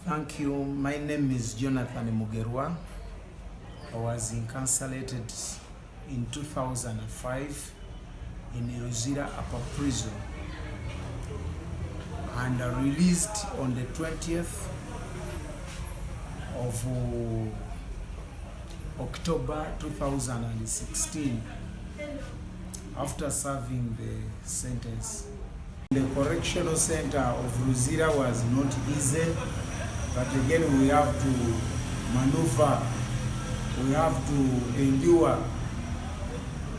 Thank you. My name is Jonathan Mugerwa. I was incarcerated in 2005 in Luzira Upper Prison and released on the 20th of October 2016 after serving the sentence. The correctional center of Luzira was not easy, but again we have to maneuver, we have to endure,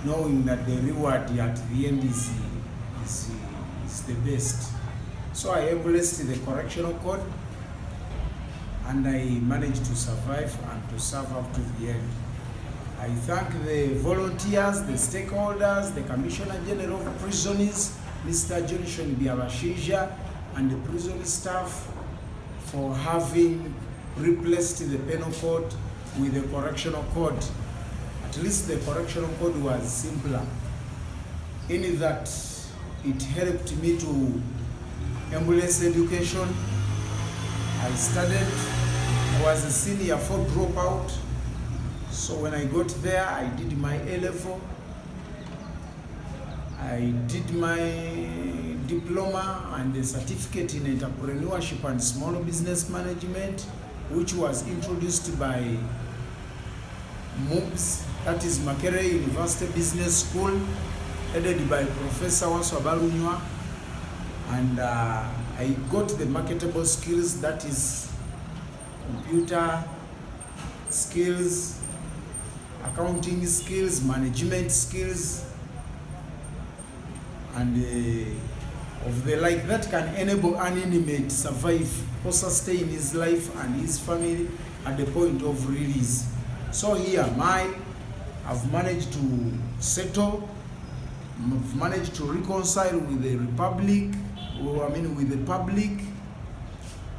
knowing that the reward at the end is the best. So I embraced the correctional code and I managed to survive and to serve up to the end. I thank the volunteers, the stakeholders, the Commissioner General of Prisons, Mr. Johnson Biabashija, and the prison staff for having replaced the penal code with the correctional code. At least the correctional code was simpler, in that it helped me to embrace education. I was a senior 4 dropout, so when I got there, I did my A-level, I did my diploma and the certificate in entrepreneurship and small business management, which was introduced by MUBS, that is Makerere University Business School, headed by Professor Wanswabalunywa. And I got the marketable skills, that is computer skills, accounting skills, management skills, and of the like that can enable an inmate survive or sustain his life and his family at the point of release. So here I've managed to settle, I've managed to reconcile with the republic, with the public.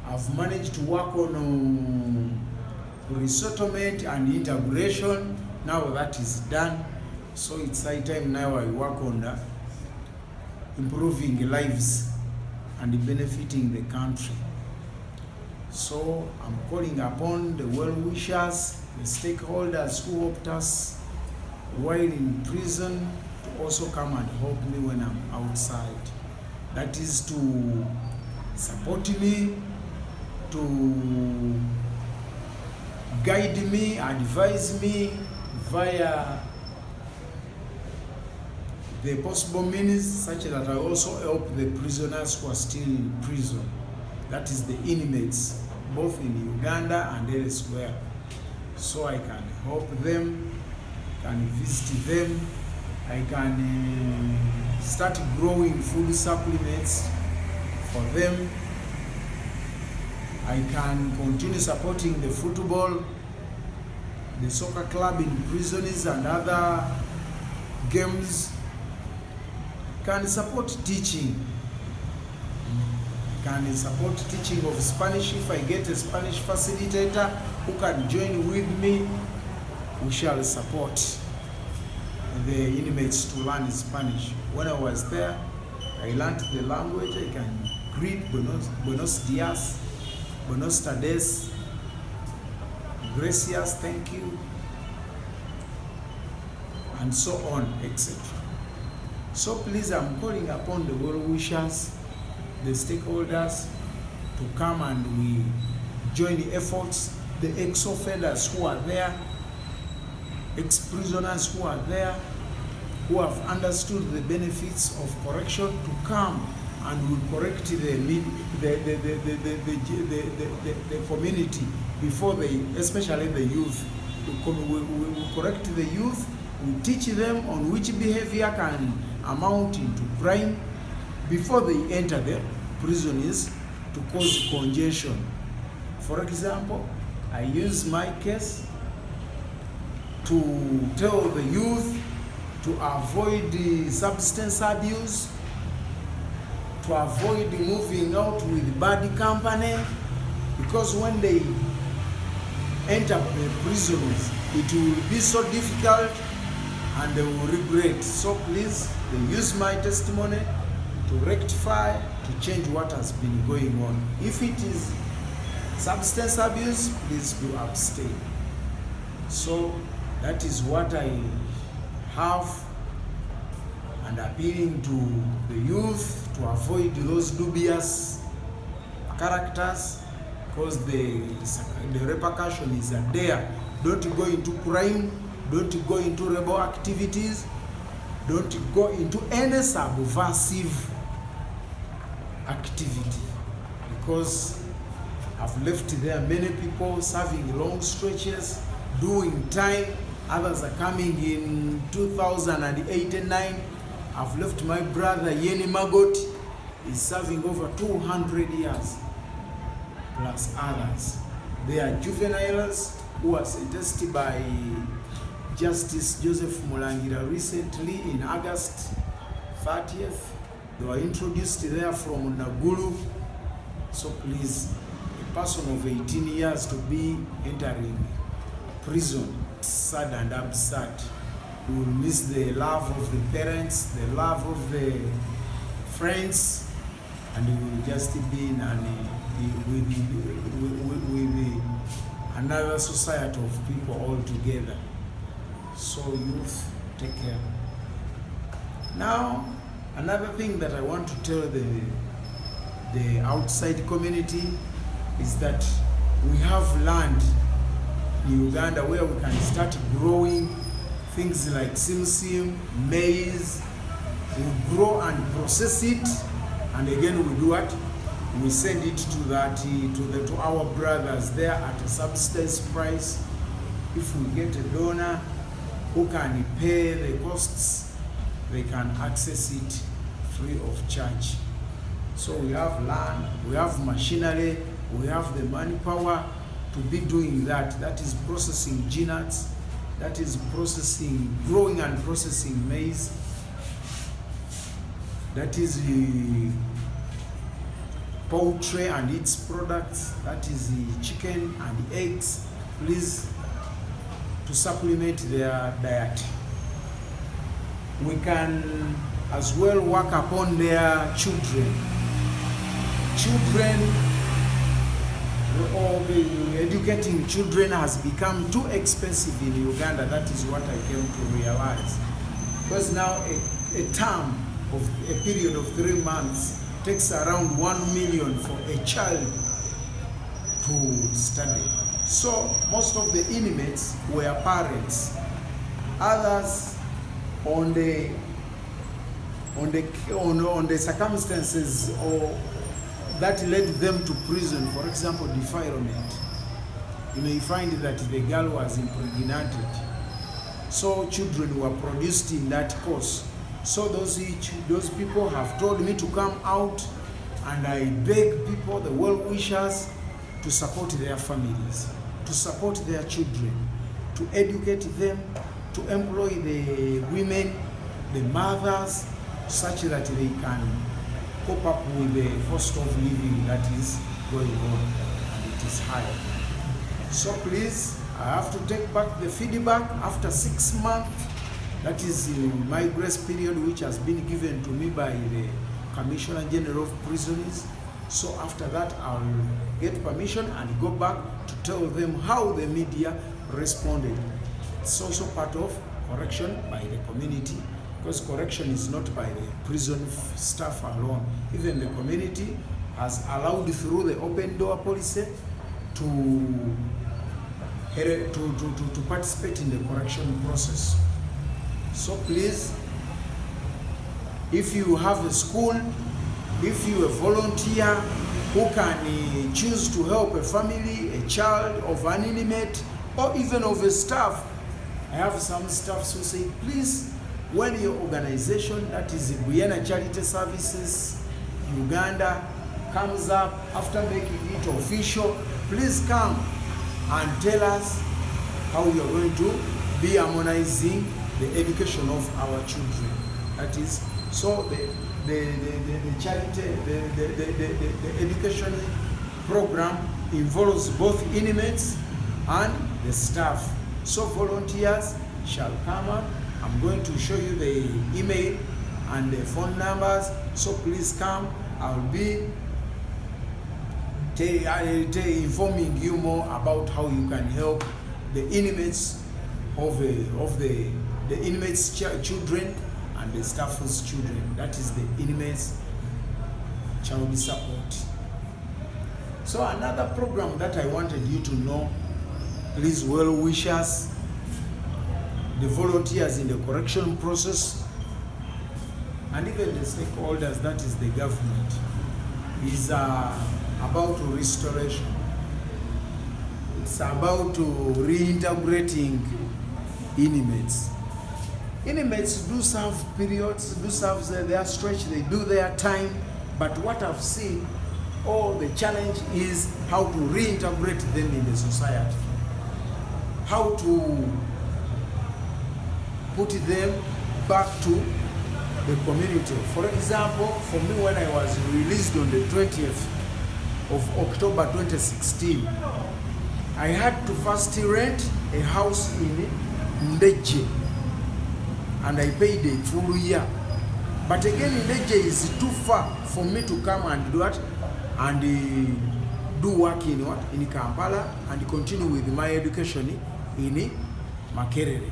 I've managed to work on resettlement and integration. Now that is done, so it's high time now I work on improving lives and benefiting the country. So I'm calling upon the well-wishers, the stakeholders who helped us while in prison to also come and help me when I'm outside. That is to support me, to guide me, advise me via the possible means, such that I also help the prisoners who are still in prison. That is the inmates, both in Uganda and elsewhere. So I can help them, can visit them, I can start growing food supplements for them. I can continue supporting the football, the soccer club in prisons and other games. Can support teaching. Can support teaching of Spanish. If I get a Spanish facilitator who can join with me, we shall support the inmates to learn Spanish. When I was there, I learned the language. I can greet buenos dias, buenos tardes, gracias, thank you, and so on, etc. So please, I'm calling upon the well-wishers, the stakeholders, to come and we join the efforts, the ex-offenders who are there, ex-prisoners who are there, who have understood the benefits of correction, to come and we correct the community before especially the youth. We correct the youth, we teach them on which behavior can amount into crime before they enter the prisons to cause congestion. For example, I use my case to tell the youth to avoid the substance abuse, to avoid moving out with bad company, because when they enter the prisons, it will be so difficult and they will regret. So please, they use my testimony to rectify, to change what has been going on. If it is substance abuse, please do abstain. So that is what I have, and appealing to the youth to avoid those dubious characters, because the repercussion is there. Don't go into crime, don't go into rebel activities, don't go into any subversive activity, because I've left there many people serving long stretches, doing time. Others are coming in 2008 and 9. I've left my brother Yeni Magot, is serving over 200 years, plus others. They are juveniles who were sentenced by Justice Joseph Mulangira recently in August 30th. They were introduced there from Naguru. So please, a person of 18 years to be entering prison, sad and absurd. We will miss the love of the parents, the love of the friends, and we will just be in another society of people all together. So youth, take care. Now, another thing that I want to tell the outside community is that we have land in Uganda where we can start growing things like simsim, maize. We grow and process it, and again we do what? We send it to our brothers there at a subsidized price. If we get a donor who can pay the costs, they can access it free of charge. So we have land, we have machinery, we have the manpower to be doing that. That is processing nuts, that is growing and processing maize, that is the poultry and its products, that is the chicken and the eggs. Please, to supplement their diet. We can as well work upon their children. Or educating children has become too expensive in Uganda. That is what I came to realize. Because now a term of a period of 3 months takes around 1 million for a child to study. So most of the inmates were parents. Others on the circumstances or that led them to prison, for example, defilement. You may find that the girl was impregnated. So children were produced in that course. So those people have told me to come out, and I beg people, the well-wishers, to support their families, to support their children, to educate them, to employ the women, the mothers, such that they can cope up with the cost of living that is going on, and it is high. So please, I have to take back the feedback after 6 months. That is my grace period, which has been given to me by the Commissioner General of Prisons. So after that, I'll get permission and go back to tell them how the media responded. It's also part of correction by the community, because correction is not by the prison staff alone. Even the community has allowed through the open door policy to participate in the correction process. So please, if you have a school, if you are a volunteer who can choose to help a family, a child of an inmate, or even of a staff. I have some staffs who say, please, when your organization, that is Guyana Charity Services, Uganda, comes up after making it official, please come and tell us how you are going to be harmonizing the education of our children. That is, so the charity, the education program involves both inmates and the staff. So volunteers shall come up. I'm going to show you the email and the phone numbers. So please come. I'll be informing you more about how you can help the inmates the inmates' children and the staff's children. That is the inmates' child support. So another program that I wanted you to know, please, well wishers, the volunteers in the correction process, and even the stakeholders, that is the government, is about restoration. It's about reintegrating inmates. Inmates do serve periods, do serve their stretch, they do their time, but what I've seen, the challenge is how to reintegrate them in the society, how to put them back to the community. For example, for me, when I was released on the 20th of October 2016, I had to first rent a house in Ndeje, and I paid a full year. But again, Ndeje is too far for me to come and do what? And do work in what? In Kampala, and continue with my education in Makerere.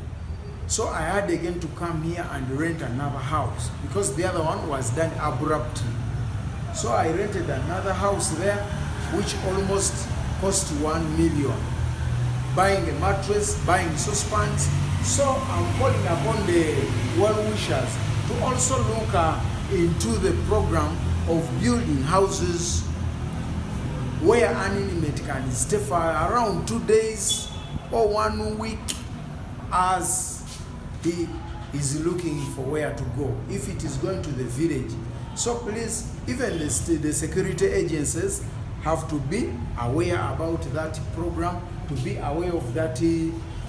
So I had again to come here and rent another house because the other one was done abruptly. So I rented another house there, which almost cost 1 million. Buying a mattress, buying saucepans. So I'm calling upon the well-wishers to also look into the program of building houses where an inmate can stay for around 2 days or 1 week as he is looking for where to go, if it is going to the village. So please, even the security agencies have to be aware about that program, to be aware of that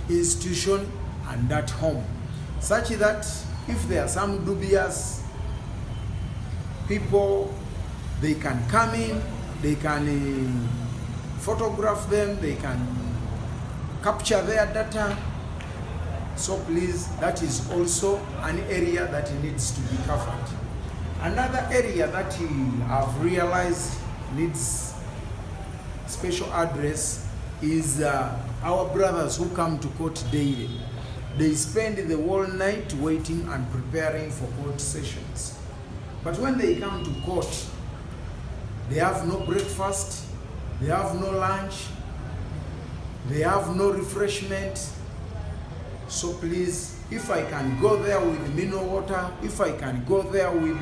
institution and that home, such that if there are some dubious people, they can come in, they can photograph them, they can capture their data. So please, that is also an area that needs to be covered. Another area that I've realized needs special address is our brothers who come to court daily. They spend the whole night waiting and preparing for court sessions. But when they come to court, they have no breakfast, they have no lunch, they have no refreshment. So please, if I can go there with mineral water, if I can go there with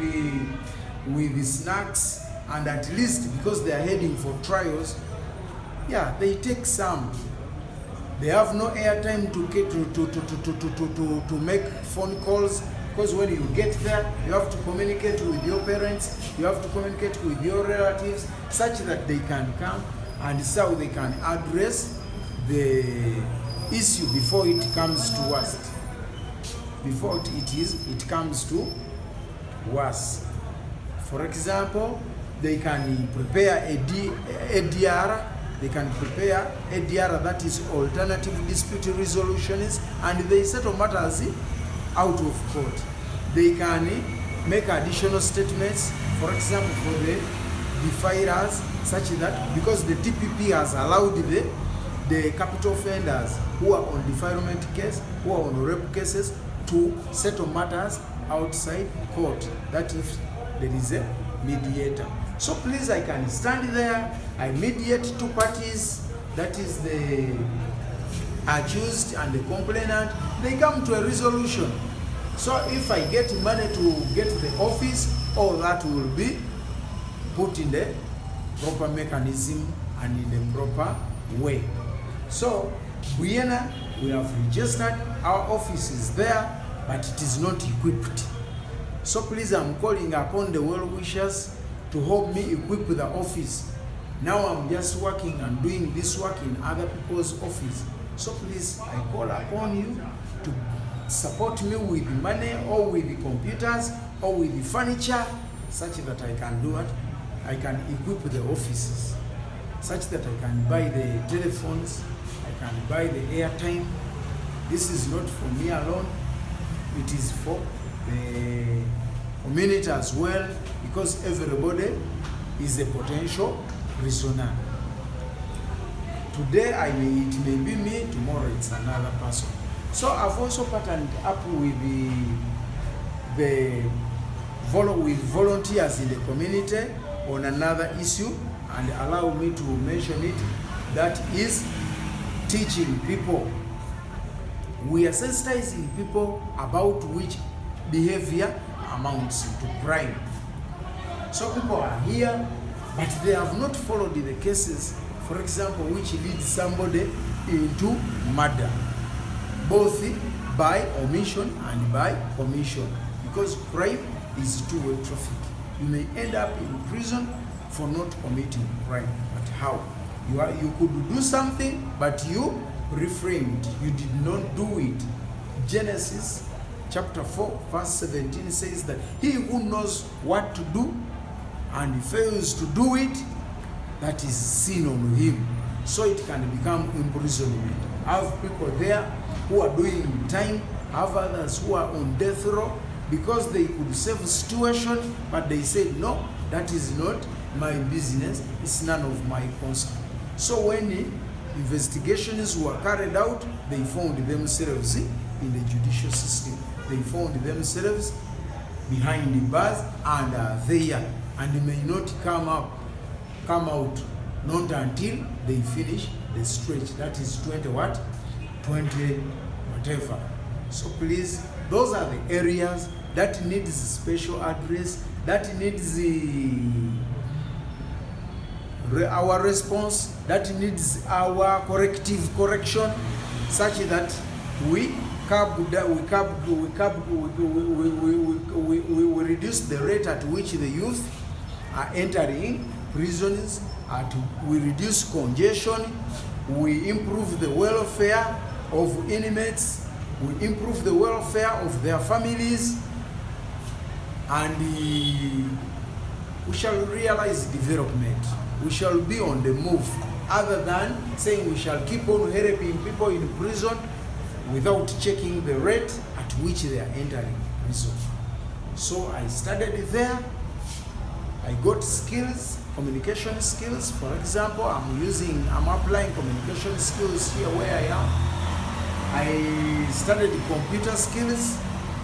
the snacks, and at least because they are heading for trials, yeah, they take some. They have no airtime to make phone calls, because when you get there, you have to communicate with your parents, you have to communicate with your relatives, such that they can come and so they can address the issue before it comes to worst. Before it comes to worse. For example, they can prepare a DR. They can prepare a DR, that is alternative dispute resolutions, and they settle matters out of court. They can make additional statements, for example, for the defilers, such that because the TPP has allowed the capital offenders who are on defilement case, who are on rape cases, to settle matters outside court, that if there is a mediator. So please, I can stand there, I mediate two parties, that is the accused and the complainant, they come to a resolution. So if I get money to get the office, all that will be put in the proper mechanism and in the proper way. So Guyana, we have registered, our office is there, but it is not equipped. So please, I'm calling upon the well-wishers to help me equip the office. Now I'm just working and doing this work in other people's office. So please, I call upon you to support me with money or with the computers or with the furniture, such that I can do it. I can equip the offices, such that I can buy the telephones, I can buy the airtime. This is not for me alone, it is for the community as well, because everybody is a potential prisoner. Today it may be me, tomorrow it's another person. So I've also partnered up with with volunteers in the community on another issue, and allow me to mention it. That is teaching people. We are sensitizing people about which behavior amounts to crime. So people are here, but they have not followed the cases, for example, which leads somebody into murder, both by omission and by commission, because crime is two-way traffic. You may end up in prison for not committing crime. But how? You could do something, but you refrained. You did not do it. Genesis chapter 4, verse 17 says that he who knows what to do and fails to do it, that is sin on him. So it can become imprisonment. I have people there who are doing time, I have others who are on death row because they could save a situation, but they said, no, that is not my business, it's none of my concern. So when the investigations were carried out, they found themselves in the judicial system. They found themselves behind the bars and are there, and they may not come out not until they finish the stretch. That is 20 what? 20 whatever. So please, those are the areas that needs special address, that needs our response, that needs our correction, such that we reduce the rate at which the youth are entering prisons, we reduce congestion, we improve the welfare of inmates, we improve the welfare of their families, and we shall realize development. We shall be on the move, other than saying we shall keep on helping people in prison without checking the rate at which they are entering prison. So I studied there, I got skills, communication skills. For example, I'm applying communication skills here where I am. I studied computer skills,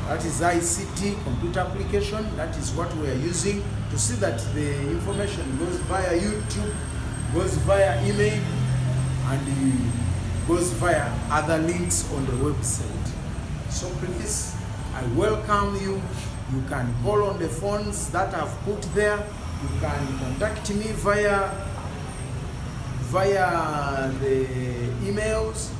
that is ICT, computer application. That is what we are using to see that the information goes via YouTube, goes via email, and goes via other links on the website. So please, I welcome you. You can call on the phones that I've put there. You can contact me via the emails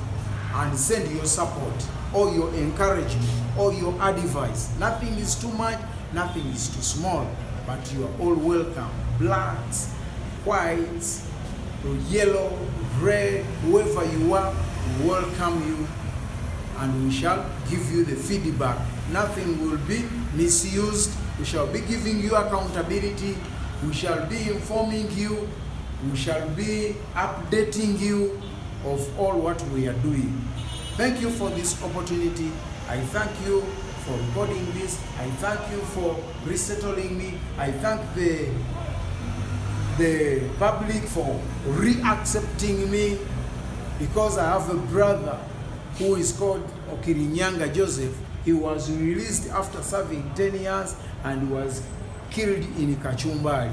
and send your support or your encouragement or your advice. Nothing is too much, nothing is too small, but you are all welcome. Blacks, whites, yellow, red, whoever you are, we welcome you, and we shall give you the feedback. Nothing will be misused. We shall be giving you accountability. We shall be informing you. We shall be updating you of all what we are doing. Thank you for this opportunity. I thank you for recording this. I thank you for resettling me. I thank the public for re-accepting me, because I have a brother who is called Okirinyanga Joseph. He was released after serving 10 years and was killed in Kachumbari.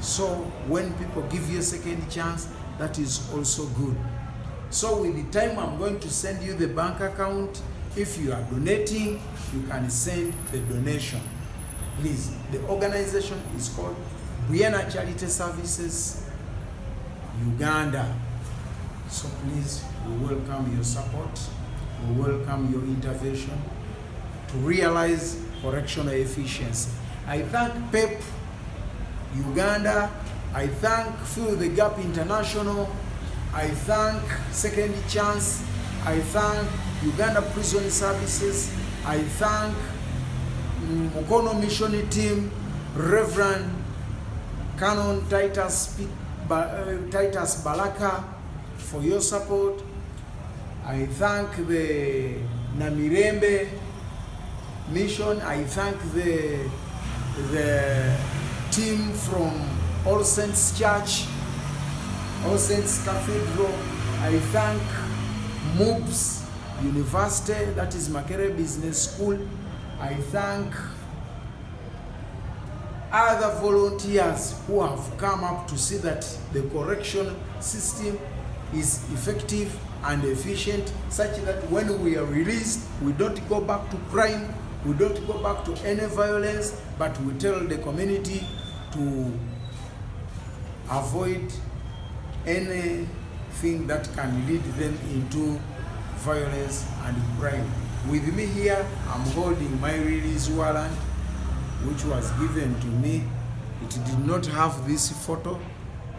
So when people give you a second chance, that is also good. So with the time, I'm going to send you the bank account. If you are donating, you can send the donation. Please, the organization is called Buyena Charity Services, Uganda. So please, we welcome your support. We welcome your intervention to realize correctional efficiency. I thank PEP Uganda. I thank Fill the Gap International. I thank Second Chance. I thank Uganda Prison Services. I thank Mukono Mission Team, Reverend Canon Titus Balaka, for your support. I thank the Namirembe Mission. I thank the team from All Saints Church. All Saints Cathedral. I thank MUBS University, that is Makerere Business School. I thank other volunteers who have come up to see that the correction system is effective and efficient, such that when we are released, we don't go back to crime, we don't go back to any violence, but we tell the community to avoid anything that can lead them into violence and crime. With me here, I'm holding my release warrant, which was given to me. It did not have this photo,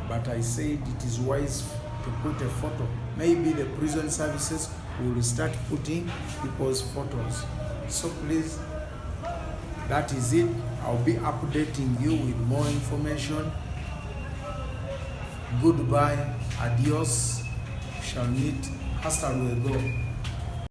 but I said it is wise to put a photo. Maybe the prison services will start putting people's photos. So please, that is it. I'll be updating you with more information. Goodbye, adios, shall meet, hasta luego.